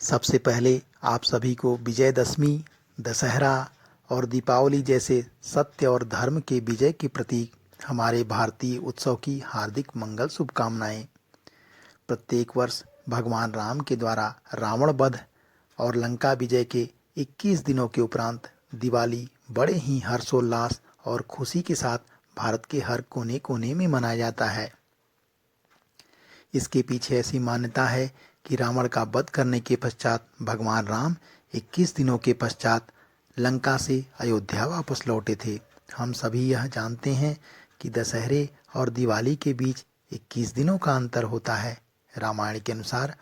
सबसे पहले आप सभी को विजयदशमी, दशहरा और दीपावली जैसे सत्य और धर्म के विजय के प्रतीक हमारे भारतीय उत्सव की हार्दिक मंगल शुभकामनाएं। प्रत्येक वर्ष भगवान राम के द्वारा रावण वध और लंका विजय के 21 दिनों के उपरांत दिवाली बड़े ही हर्षोल्लास और खुशी के साथ भारत के हर कोने कोने में मनाया जाता है। इसके पीछे ऐसी मान्यता है कि रावण का वध करने के पश्चात भगवान राम 21 दिनों के पश्चात लंका से अयोध्या वापस लौटे थे। हम सभी यह जानते हैं कि दशहरे और दिवाली के बीच 21 दिनों का अंतर होता है। रामायण के अनुसार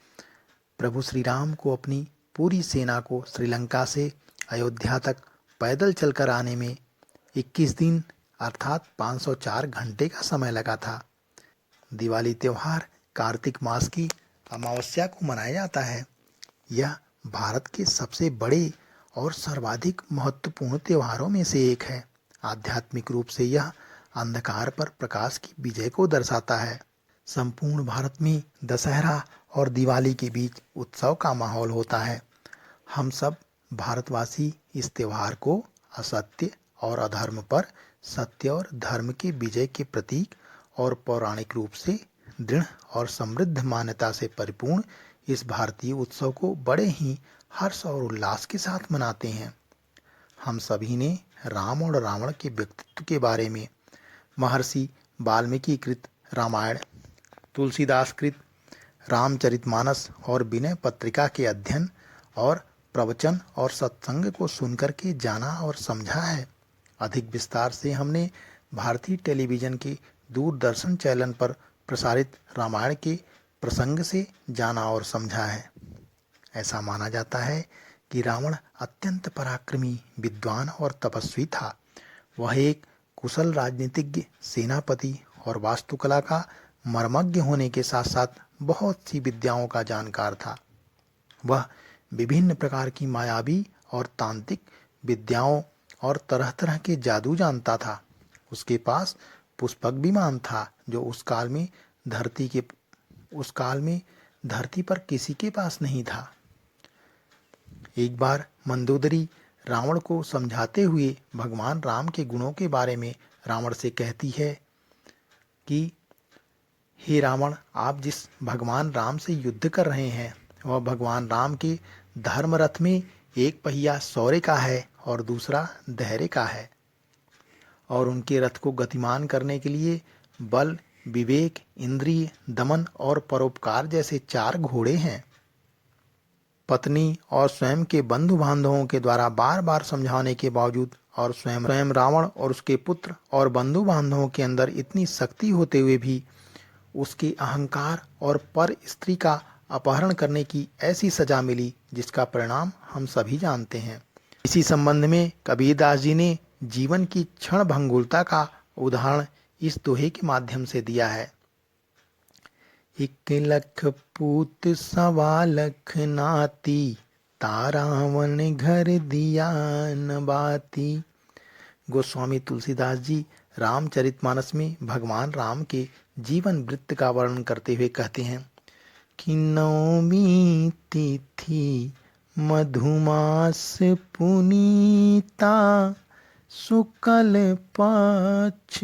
प्रभु श्री राम को अपनी पूरी सेना को श्रीलंका से अयोध्या तक पैदल चलकर आने में 21 दिन अर्थात 504 घंटे का समय लगा था। दिवाली त्यौहार कार्तिक मास की अमावस्या को मनाया जाता है। यह भारत के सबसे बड़े और सर्वाधिक महत्वपूर्ण त्योहारों में से एक है। आध्यात्मिक रूप से यह अंधकार पर प्रकाश की विजय को दर्शाता है। संपूर्ण भारत में दशहरा और दिवाली के बीच उत्सव का माहौल होता है। हम सब भारतवासी इस त्योहार को असत्य और अधर्म पर सत्य और धर्म के विजय के प्रतीक और पौराणिक रूप से दृढ़ और समृद्ध मान्यता से परिपूर्ण इस भारतीय उत्सव को बड़े ही हर्ष और उल्लास के साथ मनाते हैं। हम सभी ने राम और रावण के व्यक्तित्व के बारे में महर्षि वाल्मीकि कृत रामायण, तुलसीदास कृत रामचरितमानस और विनय पत्रिका के अध्ययन और प्रवचन और सत्संग को सुनकर के जाना और समझा है। अधिक विस्तार से हमने भारतीय टेलीविजन के दूरदर्शन चैनल पर प्रसारित रामायण के प्रसंग से जाना और समझा है। ऐसा माना जाता है कि रावण अत्यंत पराक्रमी, विद्वान और तपस्वी था। वह एक कुशल राजनीतिज्ञ, सेनापति और वास्तुकला का मर्मज्ञ होने के साथ साथ बहुत सी विद्याओं का जानकार था। वह विभिन्न प्रकार की मायावी और तांत्रिक विद्याओं और तरह तरह के जादू जानता था। उसके पास पुष्पक विमान था जो उस काल में धरती पर किसी के पास नहीं था। एक बार मंदोदरी रावण को समझाते हुए भगवान राम के गुणों के बारे में रावण से कहती है कि हे रावण, आप जिस भगवान राम से युद्ध कर रहे हैं वह भगवान राम के धर्म रथ में एक पहिया शौर्य का है और दूसरा धैर्य का है, और उनके रथ को गतिमान करने के लिए बल, विवेक, इंद्रिय दमन और परोपकार जैसे 4 घोड़े हैं। पत्नी और स्वयं के बंधु बांधवों के द्वारा बार बार समझाने के बावजूद और स्वयं रावण और उसके पुत्र और बंधु बांधवों के अंदर इतनी शक्ति होते हुए भी उसके अहंकार और पर स्त्री का अपहरण करने की ऐसी सजा मिली जिसका परिणाम हम सभी जानते हैं। इसी संबंध में कबीरदास जी ने जीवन की क्षण भंगुरता का उदाहरण इस दोहे के माध्यम से दिया है। 1 लख पूत 1.25 लख नाती, तारावन घर दिया न बाती। गोस्वामी तुलसीदास जी रामचरितमानस में भगवान राम के जीवन वृत्त का वर्णन करते हुए कहते हैं कि नवमी तिथि मधुमास पुनीता, शुक्ल पक्ष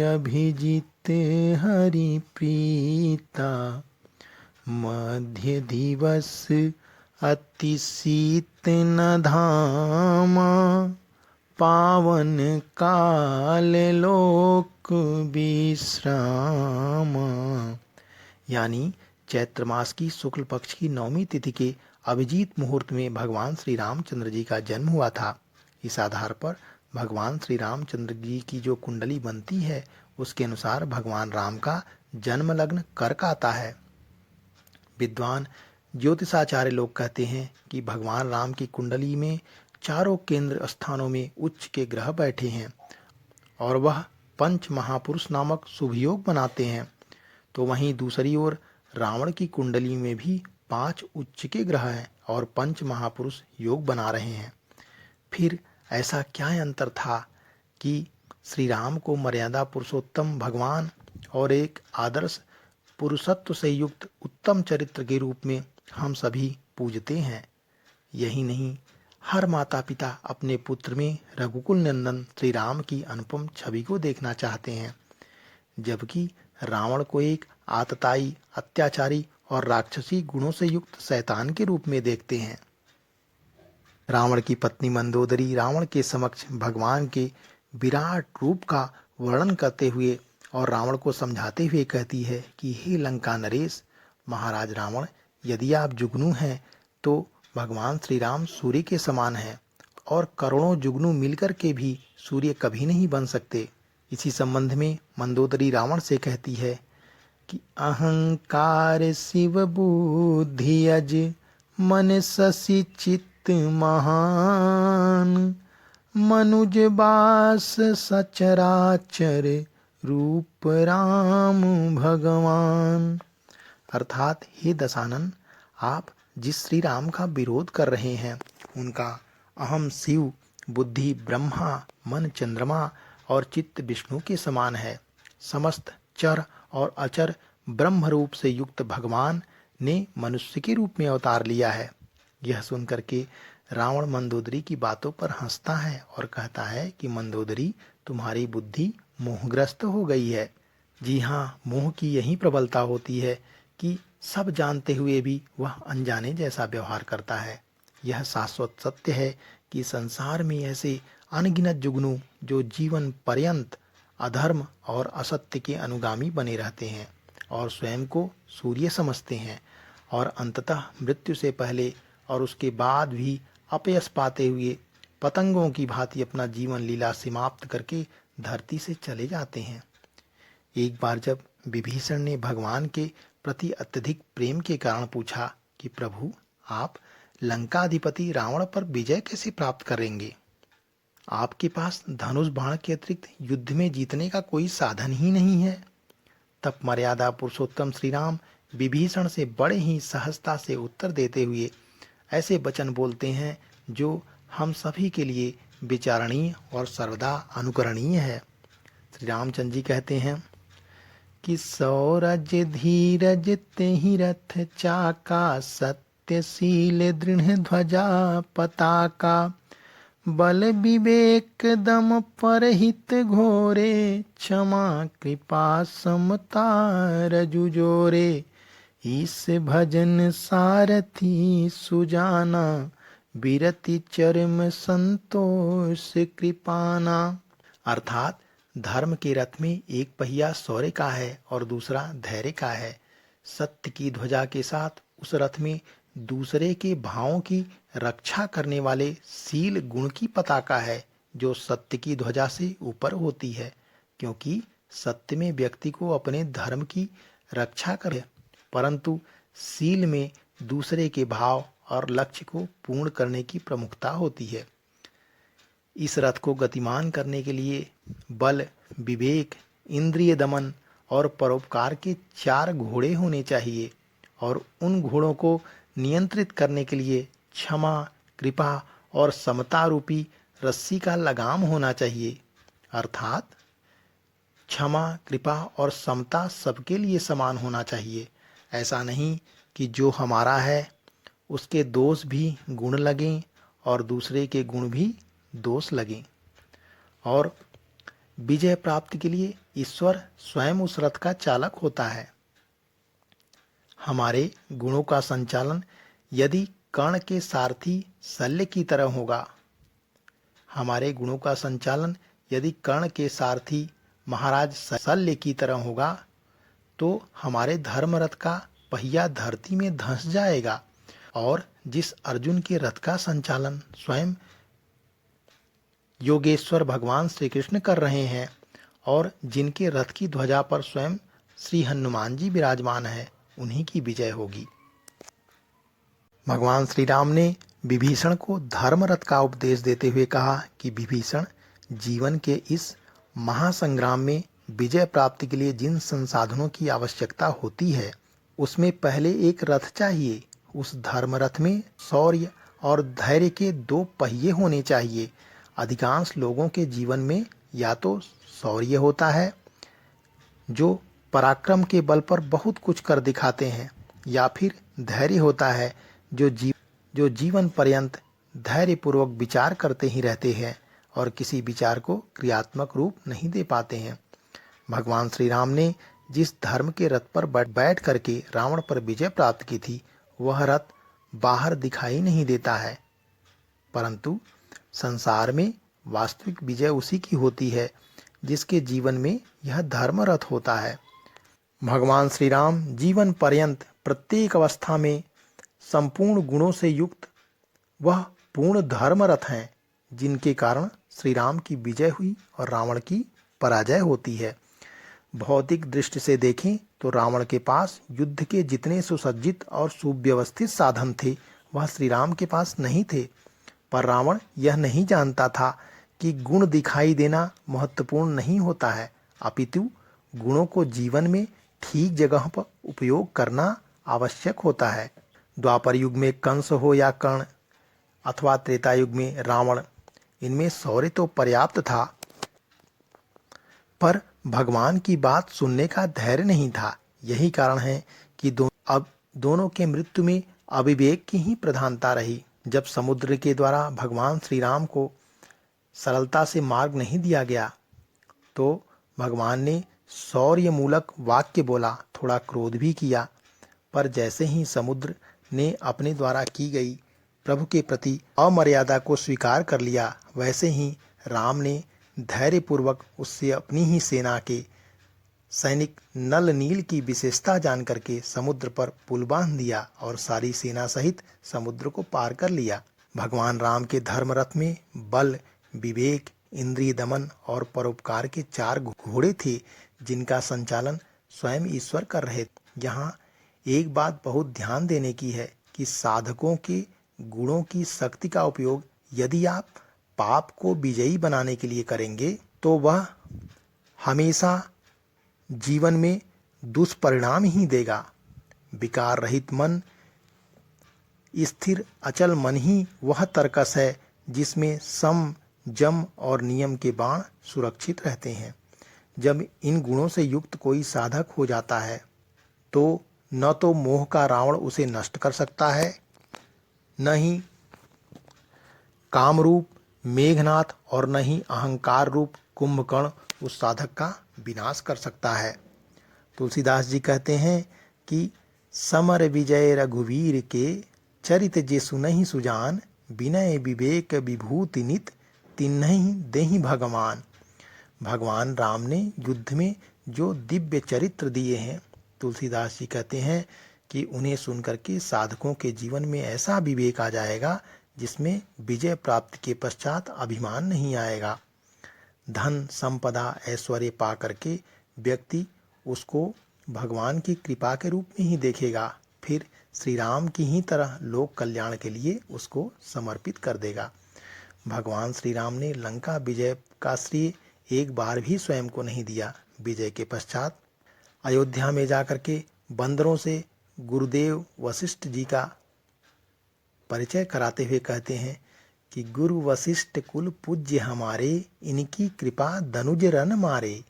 अभिजित हरि प्रीता, मध्य दिवस अति शीत न धामा, पावन काल लोक विश्राम। यानी चैत्र मास की शुक्ल पक्ष की 9वीं तिथि के अभिजीत मुहूर्त में भगवान श्री रामचंद्र जी का जन्म हुआ था। इस आधार पर भगवान श्री रामचंद्र जी की जो कुंडली बनती है उसके अनुसार भगवान राम का जन्म लग्न कर्क आता है। विद्वान ज्योतिषाचार्य लोग कहते हैं कि भगवान राम की कुंडली में चारों केंद्र स्थानों में उच्च के ग्रह बैठे हैं और वह पंच महापुरुष नामक शुभ योग बनाते हैं। तो वहीं दूसरी ओर रावण की कुंडली में भी 5 उच्च के ग्रह हैं और पंच महापुरुष योग बना रहे हैं। फिर ऐसा क्या अंतर था कि श्री राम को मर्यादा पुरुषोत्तम भगवान और एक आदर्श पुरुषत्व से युक्त उत्तम चरित्र के रूप में हम सभी पूजते हैं। यही नहीं, हर माता पिता अपने पुत्र में रघुकुल नंदन श्री राम की अनुपम छवि को देखना चाहते हैं, जबकि रावण को एक आतताई, अत्याचारी और राक्षसी गुणों से युक्त शैतान के रूप में देखते हैं। रावण की पत्नी मंदोदरी रावण के समक्ष भगवान के विराट रूप का वर्णन करते हुए और रावण को समझाते हुए कहती है कि हे लंका नरेश, महाराज रावण, यदि आप जुगनू हैं तो भगवान श्री राम सूर्य के समान हैं और करोड़ों जुगनू मिलकर के भी सूर्य कभी नहीं बन सकते। इसी संबंध में मंदोदरी रावण से कहती है कि अहंकार शिव बुद्धि अज मन शशि चित्त महान, मनुज बास सचराचर रूप राम भगवान। अर्थात हे दशानन, आप जिस श्री राम का विरोध कर रहे हैं उनका अहम शिव, बुद्धि ब्रह्मा, मन चंद्रमा और चित्त विष्णु के समान है। समस्त चर और अचर ब्रह्म रूप से युक्त भगवान ने मनुष्य के रूप में अवतार लिया है। यह सुनकर के रावण मंदोदरी की बातों पर हंसता है और कहता है कि मंदोदरी, तुम्हारी बुद्धि मोहग्रस्त हो गई है। जी हाँ, मोह की यही प्रबलता होती है कि सब जानते हुए भी वह अनजाने जैसा व्यवहार करता है। यह शाश्वत सत्य है कि संसार में ऐसे अनगिनत जुगनू जो जीवन पर्यंत अधर्म और असत्य के अनुगामी बने रहते हैं और स्वयं को सूर्य समझते हैं और अंततः मृत्यु से पहले और उसके बाद भी अपयश पाते हुए पतंगों की भांति अपना जीवन लीला समाप्त करके धरती से चले जाते हैं। एक बार जब विभीषण ने भगवान के प्रति अत्यधिक प्रेम के कारण पूछा कि प्रभु, आप लंकाधिपति रावण पर विजय कैसे प्राप्त करेंगे? आपके पास धनुष बाण के अतिरिक्त युद्ध में जीतने का कोई साधन ही नहीं है। तब मर्यादा पुरुषोत्तम श्री राम विभीषण से बड़े ही सहजता से उत्तर देते हुए ऐसे वचन बोलते हैं जो हम सभी के लिए विचारणीय और सर्वदा अनुकरणीय है। श्री रामचंद्र जी कहते हैं कि सौरज धीरज तेहि रथ चाका, सत्यशील दृढ़ ध्वजा पताका, बल विवेक दम परहित घोरे, क्षमा कृपा समता रजु जोरे, ईस भजन सारथी सुजाना, विरति चरम संतोष कृपाना। अर्थात धर्म के रथ में एक पहिया शौर्य का है और दूसरा धैर्य का है। सत्य की ध्वजा के साथ उस रथ में दूसरे के भावों की रक्षा करने वाले शील गुण की पताका है जो सत्य की ध्वजा से ऊपर होती है, क्योंकि सत्य में व्यक्ति को अपने धर्म की रक्षा करे, परंतु शील में दूसरे के भाव और लक्ष्य को पूर्ण करने की प्रमुखता होती है। इस रथ को गतिमान करने के लिए बल, विवेक, इंद्रिय दमन और परोपकार के 4 घोड़े होने चाहिए और उन घोड़ों को नियंत्रित करने के लिए क्षमा, कृपा और समता रूपी रस्सी का लगाम होना चाहिए। अर्थात क्षमा, कृपा और समता सबके लिए समान होना चाहिए। ऐसा नहीं कि जो हमारा है उसके दोष भी गुण लगें और दूसरे के गुण भी दोष लगें। और विजय प्राप्ति के लिए ईश्वर स्वयं उस रथ का चालक होता है। हमारे गुणों का संचालन यदि कर्ण के सारथी शल्य की तरह होगा, हमारे गुणों का संचालन यदि कर्ण के सारथी महाराज शल्य की तरह होगा तो हमारे धर्म रथ का पहिया धरती में धंस जाएगा। और जिस अर्जुन के रथ का संचालन स्वयं योगेश्वर भगवान श्री कृष्ण कर रहे हैं और जिनके रथ की ध्वजा पर स्वयं श्री हनुमान जी विराजमान है, उन्हीं की विजय होगी। भगवान श्री राम ने विभीषण को धर्म रथ का उपदेश देते हुए कहा कि विभीषण, जीवन के इस महासंग्राम में विजय प्राप्ति के लिए जिन संसाधनों की आवश्यकता होती है उसमें पहले एक रथ चाहिए। उस धर्म रथ में शौर्य और धैर्य के 2 पहिए होने चाहिए। अधिकांश लोगों के जीवन में या तो शौर्य होता है जो पराक्रम के बल पर बहुत कुछ कर दिखाते हैं, या फिर धैर्य होता है जो जीवन पर्यंत धैर्यपूर्वक विचार करते ही रहते हैं और किसी विचार को क्रियात्मक रूप नहीं दे पाते हैं। भगवान श्री राम ने जिस धर्म के रथ पर बैठ करके रावण पर विजय प्राप्त की थी, वह रथ बाहर दिखाई नहीं देता है, परंतु संसार में वास्तविक विजय उसी की होती है जिसके जीवन में यह धर्म रथ होता है। भगवान श्री राम जीवन पर्यंत प्रत्येक अवस्था में संपूर्ण गुणों से युक्त वह पूर्ण धर्म रथ हैं, जिनके कारण श्री राम की विजय हुई और रावण की पराजय होती है। भौतिक दृष्टि से देखें तो रावण के पास युद्ध के जितने सुसज्जित और सुव्यवस्थित साधन थे, वह श्री राम के पास नहीं थे। पर रावण यह नहीं जानता था कि गुण दिखाई देना महत्वपूर्ण नहीं होता है, अपितु गुणों को जीवन में ठीक जगह पर उपयोग करना आवश्यक होता है। द्वापर युग में कंस हो या कर्ण अथवा त्रेता युग में रावण, इनमें शौर्य तो पर्याप्त था, पर भगवान की बात सुनने का धैर्य नहीं था। यही कारण है कि दोनों के मृत्यु में अविवेक की ही प्रधानता रही। जब समुद्र के द्वारा भगवान श्री राम को सरलता से मार्ग नहीं दिया गया, तो भगवान ने शौर्य मूलक वाक्य बोला, थोड़ा क्रोध भी किया, पर जैसे ही समुद्र ने अपने द्वारा की गई प्रभु के प्रति अमर्यादा को स्वीकार कर लिया, वैसे ही राम ने धैर्यपूर्वक उससे अपनी ही सेना के सैनिक नल नील की विशेषता जान करके समुद्र पर पुल बांध दिया और सारी सेना सहित समुद्र को पार कर लिया। भगवान राम के धर्म रथ में बल, विवेक, इंद्रिय दमन और परोपकार के 4 घोड़े थे, जिनका संचालन स्वयं ईश्वर कर रहे थे। यहाँ एक बात बहुत ध्यान देने की है कि साधकों के गुणों की शक्ति का उपयोग यदि आप पाप को विजयी बनाने के लिए करेंगे, तो वह हमेशा जीवन में दुष्परिणाम ही देगा। विकार रहित मन, स्थिर अचल मन ही वह तर्कस है जिसमें सम, जम और नियम के बाण सुरक्षित रहते हैं। जब इन गुणों से युक्त कोई साधक हो जाता है, तो न तो मोह का रावण उसे नष्ट कर सकता है, न ही कामरूप मेघनाथ और न ही अहंकार रूप कुंभकर्ण उस साधक का विनाश कर सकता है। तुलसीदास जी कहते हैं कि समर विजय रघुवीर के चरित जे सुनहि सुजान, विनय विवेक विभूति नित तिन्हि देहि भगवान। भगवान राम ने युद्ध में जो दिव्य चरित्र दिए हैं, तुलसीदास जी कहते हैं कि उन्हें सुनकर के साधकों के जीवन में ऐसा विवेक आ जाएगा जिसमें विजय प्राप्ति के पश्चात अभिमान नहीं आएगा। धन, संपदा, ऐश्वर्य पा करके व्यक्ति उसको भगवान की कृपा के रूप में ही देखेगा, फिर श्री राम की ही तरह लोक कल्याण के लिए उसको समर्पित कर देगा। भगवान श्री राम ने लंका विजय का श्रेय एक बार भी स्वयं को नहीं दिया। विजय के पश्चात अयोध्या में जाकर के बंदरों से गुरुदेव वशिष्ठ जी का परिचय कराते हुए कहते हैं कि गुरु वशिष्ठ कुल पूज्य हमारे, इनकी कृपा दनुज रन मारे।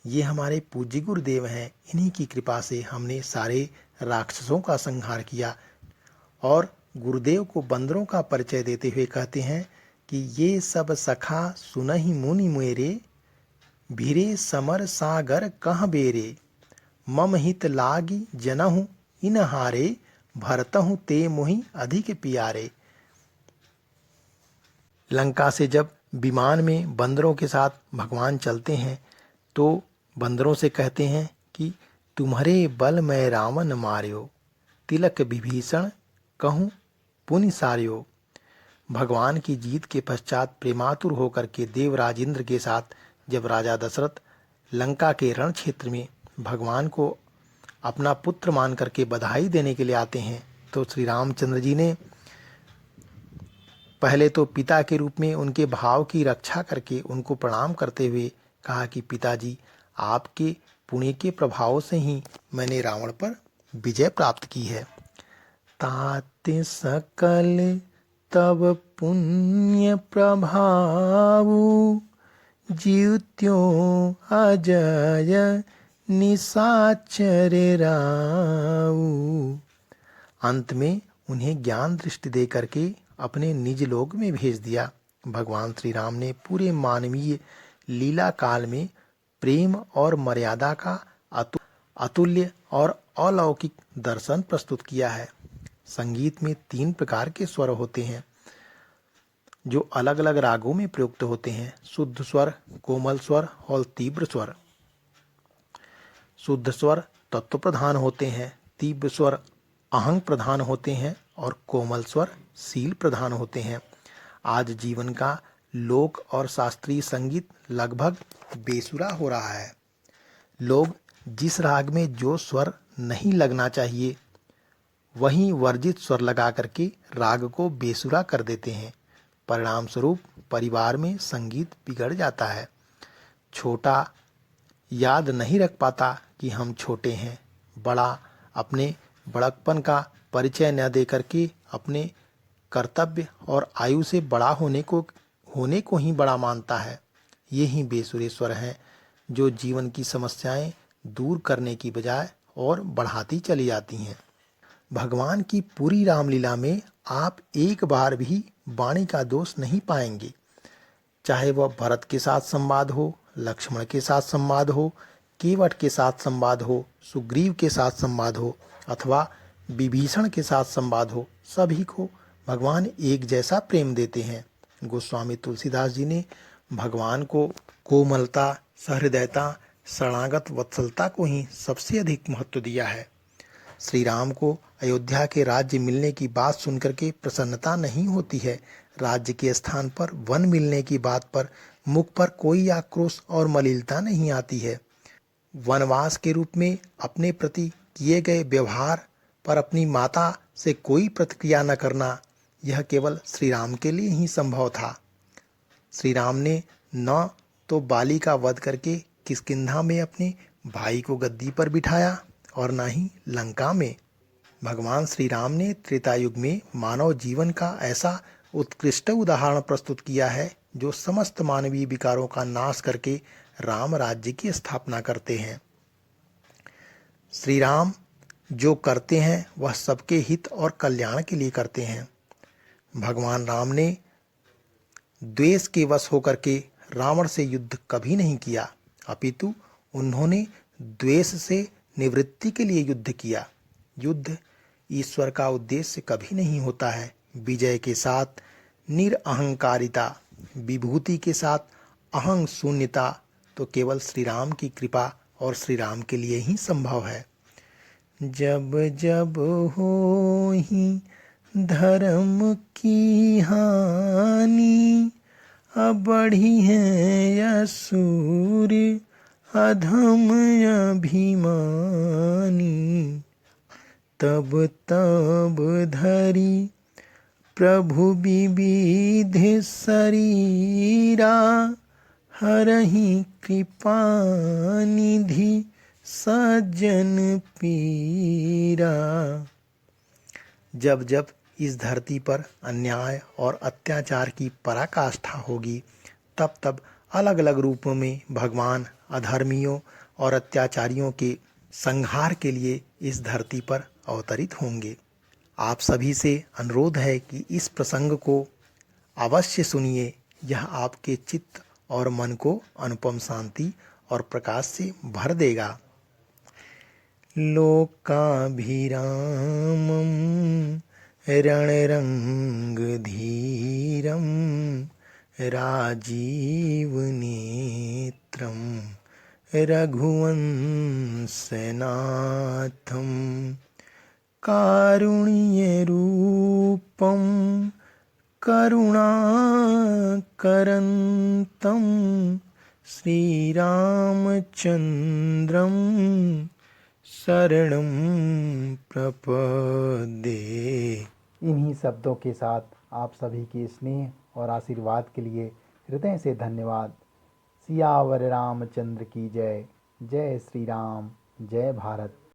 ये हमारे पूज्य गुरुदेव हैं, इन्हीं की कृपा से हमने सारे राक्षसों का संहार किया। और गुरुदेव को बंदरों का परिचय देते हुए कहते हैं कि ये सब सखा सुनहि मुनि मेरे, भीरे समर सागर कह बेरे, मम हित लागी जनहु इन हारे, भरतहु ते मोहि अधिक प्यारे। लंका से जब विमान में बंदरों के साथ भगवान चलते हैं, तो बंदरों से कहते हैं कि तुम्हारे बल मैं रावण मार्यो, तिलक विभीषण कहूँ पुनि सार्यो। भगवान की जीत के पश्चात प्रेमातुर होकर के देवराज इंद्र के साथ जब राजा दशरथ लंका के रण क्षेत्र में भगवान को अपना पुत्र मान करके बधाई देने के लिए आते हैं, तो श्री रामचंद्र जी ने पहले तो पिता के रूप में उनके भाव की रक्षा करके उनको प्रणाम करते हुए कहा कि पिताजी, आपके पुण्य के प्रभाव से ही मैंने रावण पर विजय प्राप्त की है। ताते सकल तब पुण्य प्रभाव, जीत्यो अजय निशाचर राऊ। अंत में उन्हें ज्ञान दृष्टि दे करके अपने निज लोक में भेज दिया। भगवान श्री राम ने पूरे मानवीय लीला काल में प्रेम और मर्यादा का अतुल्य और अलौकिक दर्शन प्रस्तुत किया है। संगीत में 3 प्रकार के स्वर होते हैं जो अलग अलग रागों में प्रयुक्त होते हैं: शुद्ध स्वर, कोमल स्वर और तीव्र स्वर। शुद्ध स्वर तत्व प्रधान होते हैं, तीव्र स्वर आहंग प्रधान होते हैं और कोमल स्वर शील प्रधान होते हैं। आज जीवन का लोक और शास्त्रीय संगीत लगभग बेसुरा हो रहा है। लोग जिस राग में जो स्वर नहीं लगना चाहिए वहीं वर्जित स्वर लगा करके राग को बेसुरा कर देते हैं। परिणाम स्वरूप परिवार में संगीत बिगड़ जाता है। छोटा याद नहीं रख पाता कि हम छोटे हैं। बड़ा अपने बड़कपन का परिचय न दे करके अपने कर्तव्य और आयु से बड़ा होने को ही बड़ा मानता है। ये ही बेसुरे स्वर हैं जो जीवन की समस्याएं दूर करने की बजाय और बढ़ाती चली जाती हैं। भगवान की पूरी रामलीला में आप एक बार भी वाणी का दोष नहीं पाएंगे। चाहे वह भरत के साथ संवाद हो, लक्ष्मण के साथ संवाद हो, केवट के साथ संवाद हो, सुग्रीव के साथ संवाद हो अथवा विभीषण के साथ संवाद हो, सभी को भगवान एक जैसा प्रेम देते हैं। गोस्वामी तुलसीदास जी ने भगवान को कोमलता, सहृदयता, शरणागत वत्सलता को ही सबसे अधिक महत्व दिया है। श्री राम को अयोध्या के राज्य मिलने की बात सुनकर के प्रसन्नता नहीं होती है। राज्य के स्थान पर वन मिलने की बात पर मुख पर कोई आक्रोश और मलिनता नहीं आती है। वनवास के रूप में अपने प्रति किए गए व्यवहार पर अपनी माता से कोई प्रतिक्रिया न करना, यह केवल श्री राम के लिए ही संभव था। श्री राम ने न तो बाली का वध करके किष्किंधा में अपने भाई को गद्दी पर बिठाया और न ही लंका में। भगवान श्री राम ने त्रेता युग में मानव जीवन का ऐसा उत्कृष्ट उदाहरण प्रस्तुत किया है जो समस्त मानवीय विकारों का नाश करके राम राज्य की स्थापना करते हैं। श्री राम जो करते हैं वह सबके हित और कल्याण के लिए करते हैं। भगवान राम ने द्वेष के वश होकर के रावण से युद्ध कभी नहीं किया, अपितु उन्होंने द्वेष से निवृत्ति के लिए युद्ध किया। युद्ध ईश्वर का उद्देश्य कभी नहीं होता है। विजय के साथ निरअहंकारिता, विभूति के साथ अहंग शून्यता तो केवल श्री राम की कृपा और श्री राम के लिए ही संभव है। जब जब होहि धर्म की हानि, अब बढ़ी है असुर अधम अभिमानी। तब तब धरि प्रभु विविध शरीरा, हरहि कृपा निधि सज्जन पीरा। जब जब इस धरती पर अन्याय और अत्याचार की पराकाष्ठा होगी, तब तब अलग अलग रूपों में भगवान अधर्मियों और अत्याचारियों के संहार के लिए इस धरती पर अवतरित होंगे। आप सभी से अनुरोध है कि इस प्रसंग को अवश्य सुनिए। यह आपके चित्त और मन को अनुपम शांति और प्रकाश से भर देगा। लोकाभिरामं रणरंग धीरं राजीव नेत्रं रघुवंशनाथं कारुण्यरूपं करुणाकरन्तं श्रीरामचन्द्रं शरणं प्रपद्ये। इन्हीं शब्दों के साथ आप सभी के स्नेह और आशीर्वाद के लिए हृदय से धन्यवाद। सियावर रामचंद्र की जय। जय श्री राम, जय भारत।